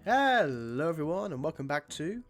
Hello everyone and welcome back to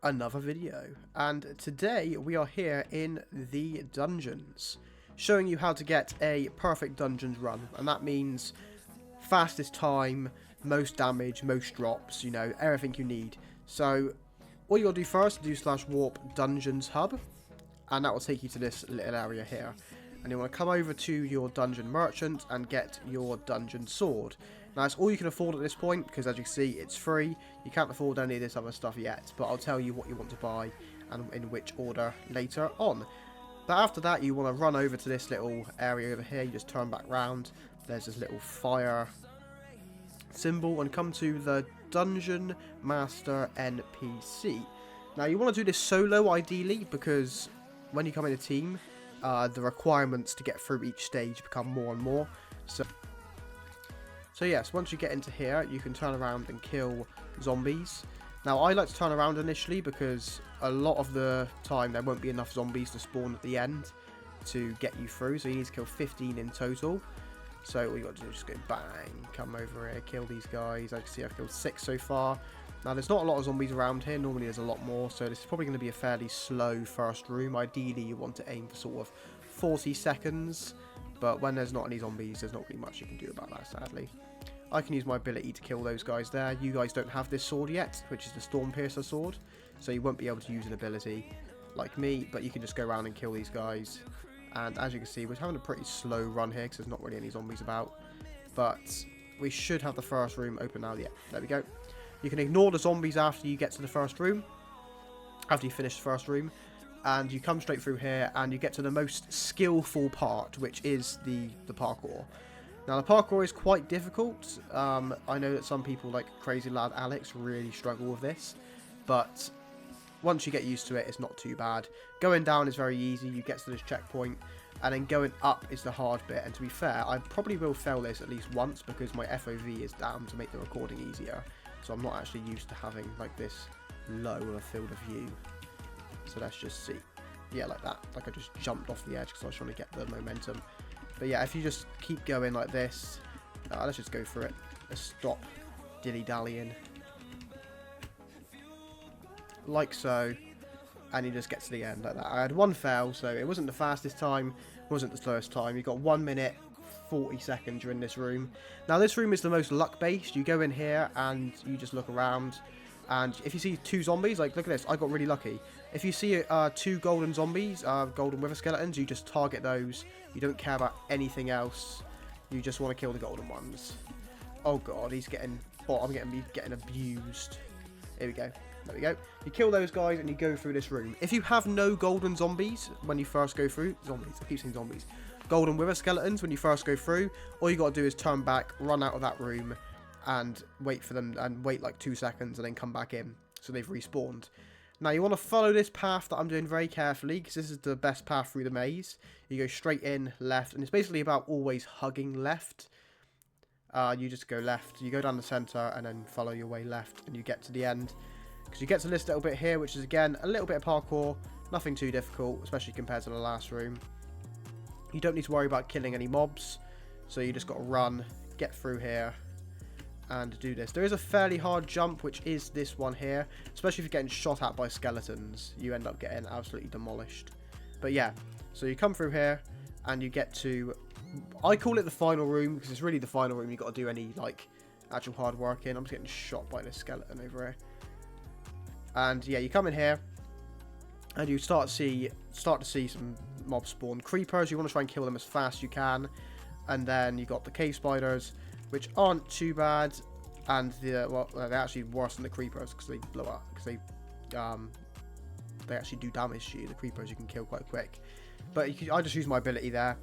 another video, and today we are here in the dungeons showing you how to get a perfect dungeons run, and that means fastest time, most damage, most drops, you know, everything you need. So all you gotta do first is do /warp dungeons hub, and that will take you to this little area here, and you want to come over to your dungeon merchant and get your dungeon sword. Now, it's all you can afford at this point, because as you can see, it's free. You can't afford any of this other stuff yet, but I'll tell you what you want to buy and in which order later on. But after that, you want to run over to this little area over here. You just turn back round. There's this little fire symbol, and come to the Dungeon Master NPC. Now, you want to do this solo, ideally, because when you come in a team, the requirements to get through each stage become more and more. So yes, once you get into here, you can turn around and kill zombies. Now, I like to turn around initially because a lot of the time there won't be enough zombies to spawn at the end to get you through. So you need to kill 15 in total. So all you got to do is just go bang, come over here, kill these guys. I can see I've killed 6 so far. Now, there's not a lot of zombies around here. Normally there's a lot more. So this is probably going to be a fairly slow first room. Ideally, you want to aim for sort of 40 seconds. But when there's not any zombies, there's not really much you can do about that, sadly. I can use my ability to kill those guys there. You guys don't have this sword yet, which is the Stormpiercer sword. So you won't be able to use an ability like me, but you can just go around and kill these guys. And as you can see, we're having a pretty slow run here because there's not really any zombies about. But we should have the first room open now. Yeah, there we go. You can ignore the zombies after you get to the first room. After you finish the first room. And you come straight through here and you get to the most skillful part, which is the parkour. Now, the parkour is quite difficult. I know that some people, like Crazy Lad Alex, really struggle with this. But once you get used to it, it's not too bad. Going down is very easy. You get to this checkpoint. And then going up is the hard bit. And to be fair, I probably will fail this at least once because my FOV is down to make the recording easier. So I'm not actually used to having like this low of a field of view. So let's just see. Yeah, like that. Like I just jumped off the edge because I was trying to get the momentum. But yeah, if you just keep going like this, let's just go for it. Let's stop dilly-dallying. Like so. And you just get to the end like that. I had one fail, so it wasn't the fastest time, wasn't the slowest time. You got 1 minute, 40 seconds you're in this room. Now, this room is the most luck-based. You go in here and you just look around. And if you see 2 zombies, like, look at this, I got really lucky. If you see 2 golden zombies, golden wither skeletons, you just target those. You don't care about anything else. You just want to kill the golden ones. Oh god, he's getting... Oh, I'm getting abused. Here we go. There we go. You kill those guys and you go through this room. If you have no golden zombies when you first go through... Zombies, I keep saying zombies. Golden wither skeletons when you first go through, all you got to do is turn back, run out of that room, and wait for them, and wait like 2 seconds, and then come back in, so they've respawned. Now, you want to follow this path that I'm doing very carefully, because this is the best path through the maze. You go straight in, left, and it's basically about always hugging left. You just go left, you go down the center, and then follow your way left, and you get to the end. Because you get to this little bit here, which is, again, a little bit of parkour, nothing too difficult, especially compared to the last room. You don't need to worry about killing any mobs, so you just got to run, get through here, and do this. There is a fairly hard jump, which is this one here, especially if you're getting shot at by skeletons. You end up getting absolutely demolished. But yeah, so you come through here, and you get to... I call it the final room, because it's really the final room. You've got to do any, like, actual hard work in. I'm just getting shot by this skeleton over here. And yeah, you come in here, and you start to see some mobs spawn. Creepers, you want to try and kill them as fast as you can. And then you got the cave spiders, which aren't too bad, and well, they're actually worse than the creepers because they blow up, because they actually do damage to you. The creepers you can kill quite quick, but I just use my ability there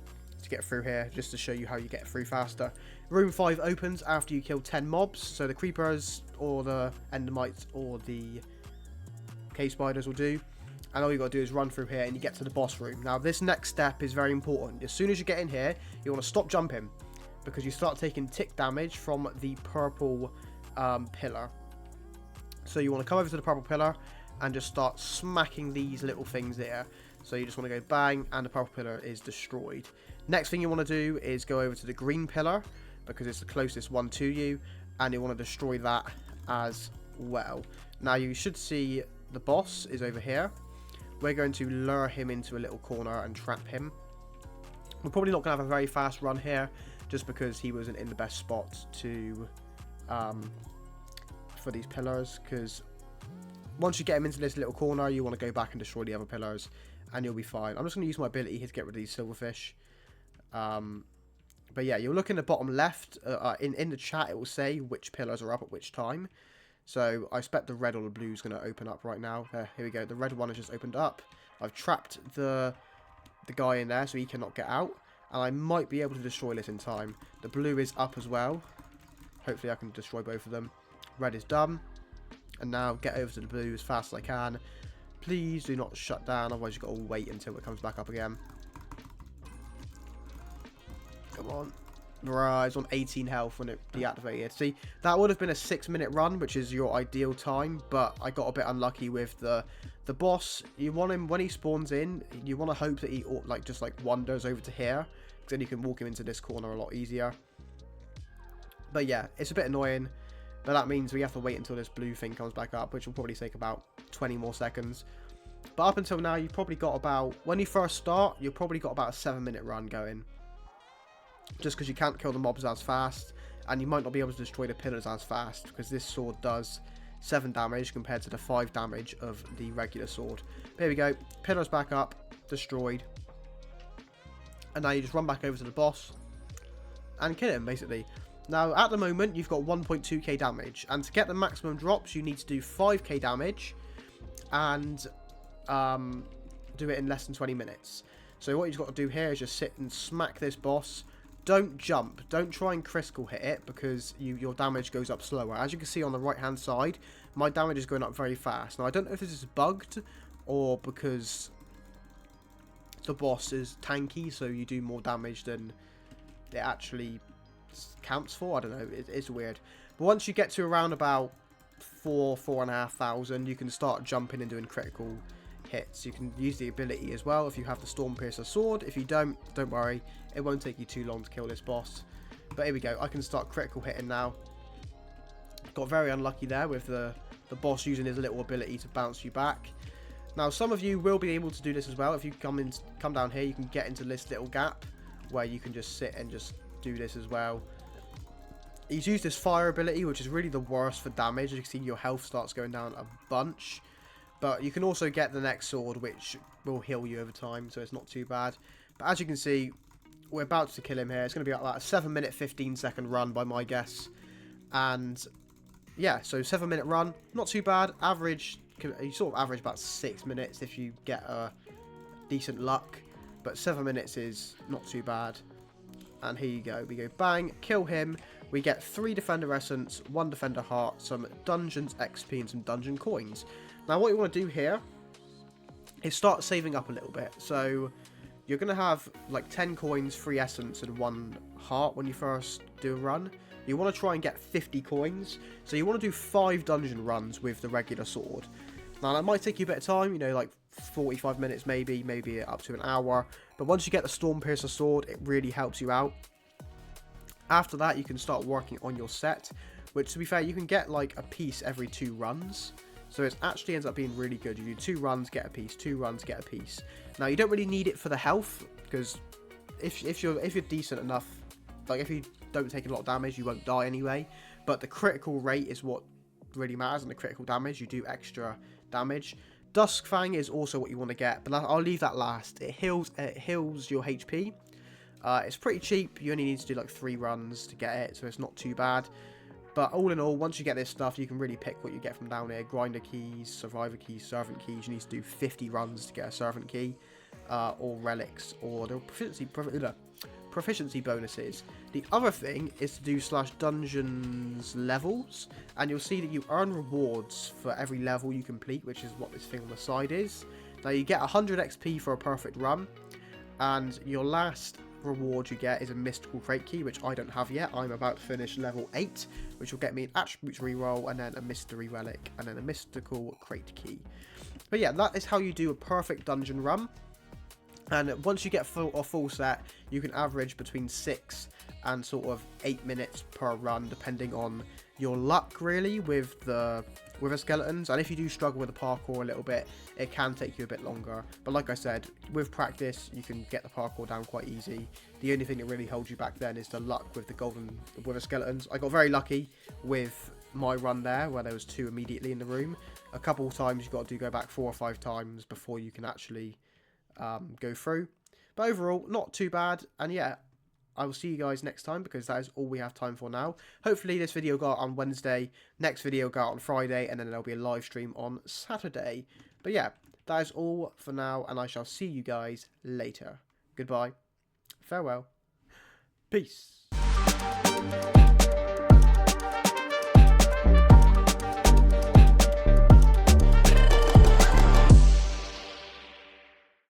to get through here, just to show you how you get through faster. Room 5 opens after you kill 10 mobs, so the creepers or the endermites or the cave spiders will do. And all you got to do is run through here and you get to the boss room. Now, this next step is very important. As soon as you get in here, you want to stop jumping, because you start taking tick damage from the purple pillar. So you want to come over to the purple pillar and just start smacking these little things there. So you just want to go bang, and the purple pillar is destroyed. Next thing you want to do is go over to the green pillar, because it's the closest one to you, and you want to destroy that as well. Now you should see the boss is over here. We're going to lure him into a little corner and trap him. We're probably not going to have a very fast run here, just because he wasn't in the best spot to for these pillars, because once you get him into this little corner, you want to go back and destroy the other pillars, and you'll be fine. I'm just going to use my ability here to get rid of these silverfish. But yeah, you'll look in the bottom left, in the chat it will say which pillars are up at which time. So I expect the red or the blue is going to open up right now. Here we go, the red one has just opened up. I've trapped the guy in there so he cannot get out, and I might be able to destroy this in time. The blue is up as well. Hopefully I can destroy both of them. Red is done. And now get over to the blue as fast as I can. Please do not shut down, otherwise you've got to wait until it comes back up again. Come on. Right, it's on 18 health when it deactivated. See, that would have been a 6-minute run, which is your ideal time, but I got a bit unlucky with the boss. You want him, when he spawns in, you want to hope that he just wanders over to here, because then you can walk him into this corner a lot easier. But yeah, it's a bit annoying, but that means we have to wait until this blue thing comes back up, which will probably take about 20 more seconds. But up until now, you've probably got about, when you first start, you've probably got about a 7-minute run going. Just because you can't kill the mobs as fast, and you might not be able to destroy the pillars as fast, because this sword does 7 damage compared to the 5 damage of the regular sword. There we go, pillars back up, destroyed. And now you just run back over to the boss and kill him, basically. Now, at the moment, you've got 1.2k damage, and to get the maximum drops, you need to do 5k damage, and do it in less than 20 minutes. So what you've got to do here is just sit and smack this boss. Don't jump. Don't try and critical hit it, because your damage goes up slower. As you can see on the right-hand side, my damage is going up very fast. Now, I don't know if this is bugged or because the boss is tanky, so you do more damage than it actually counts for. I don't know. It's weird. But once you get to around about 4,500, you can start jumping and doing critical hits. You can use the ability as well if you have the Stormpiercer sword. If you don't worry, it won't take you too long to kill this boss. But here we go, I can start critical hitting now. Got very unlucky there with the boss using his little ability to bounce you back. Now some of you will be able to do this as well. If you come down here, you can get into this little gap where you can just sit and just do this as well. He's used his fire ability, which is really the worst for damage. As you can see, your health starts going down a bunch. But you can also get the next sword, which will heal you over time, so it's not too bad. But as you can see, we're about to kill him here. It's going to be like a 7-minute, 15-second run by my guess. And yeah, so 7-minute run, not too bad. Average, you sort of average about 6 minutes if you get decent luck. But 7 minutes is not too bad. And here you go. We go bang, kill him. We get 3 Defender Essence, 1 Defender Heart, some Dungeons XP, and some Dungeon Coins. Now what you want to do here is start saving up a little bit. So you're going to have like 10 coins, 3 essence, and 1 heart when you first do a run. You want to try and get 50 coins. So you want to do 5 dungeon runs with the regular sword. Now that might take you a bit of time, you know, like 45 minutes maybe up to an hour. But once you get the Stormpiercer sword, it really helps you out. After that, you can start working on your set, which to be fair, you can get like a piece every 2 runs. So it actually ends up being really good. You do 2 runs, get a piece, 2 runs, get a piece. Now you don't really need it for the health, because if you're decent enough, like if you don't take a lot of damage, you won't die anyway. But the critical rate is what really matters, and the critical damage, you do extra damage. Duskfang is also what you want to get, but I'll leave that last. It heals your HP. It's pretty cheap. You only need to do like 3 runs to get it, so it's not too bad. But all in all, once you get this stuff, you can really pick what you get from down here. Grinder keys, survivor keys, servant keys. You need to do 50 runs to get a servant key, or relics, or the proficiency bonuses. The other thing is to do /dungeons levels, and you'll see that you earn rewards for every level you complete, which is what this thing on the side is. Now you get 100 XP for a perfect run, and your last reward you get is a mystical crate key, which I don't have yet. I'm about to finish level 8, which will get me an attributes reroll, and then a mystery relic, and then a mystical crate key. But yeah, that is how you do a perfect dungeon run. And once you get a full set, you can average between 6 and sort of 8 minutes per run, depending on your luck really with the skeletons, and if you do struggle with the parkour a little bit, it can take you a bit longer. But like I said, with practice you can get the parkour down quite easy. The only thing that really holds you back then is the luck with the golden wither skeletons. I got very lucky with my run there where there was 2 immediately in the room. A couple of times you've got to go back 4 or 5 times before you can actually go through. But overall, not too bad. And yeah, I will see you guys next time, because that is all we have time for now. Hopefully this video got out on Wednesday, next video got out on Friday, and then there'll be a live stream on Saturday. But yeah, that is all for now, and I shall see you guys later. Goodbye, farewell, peace.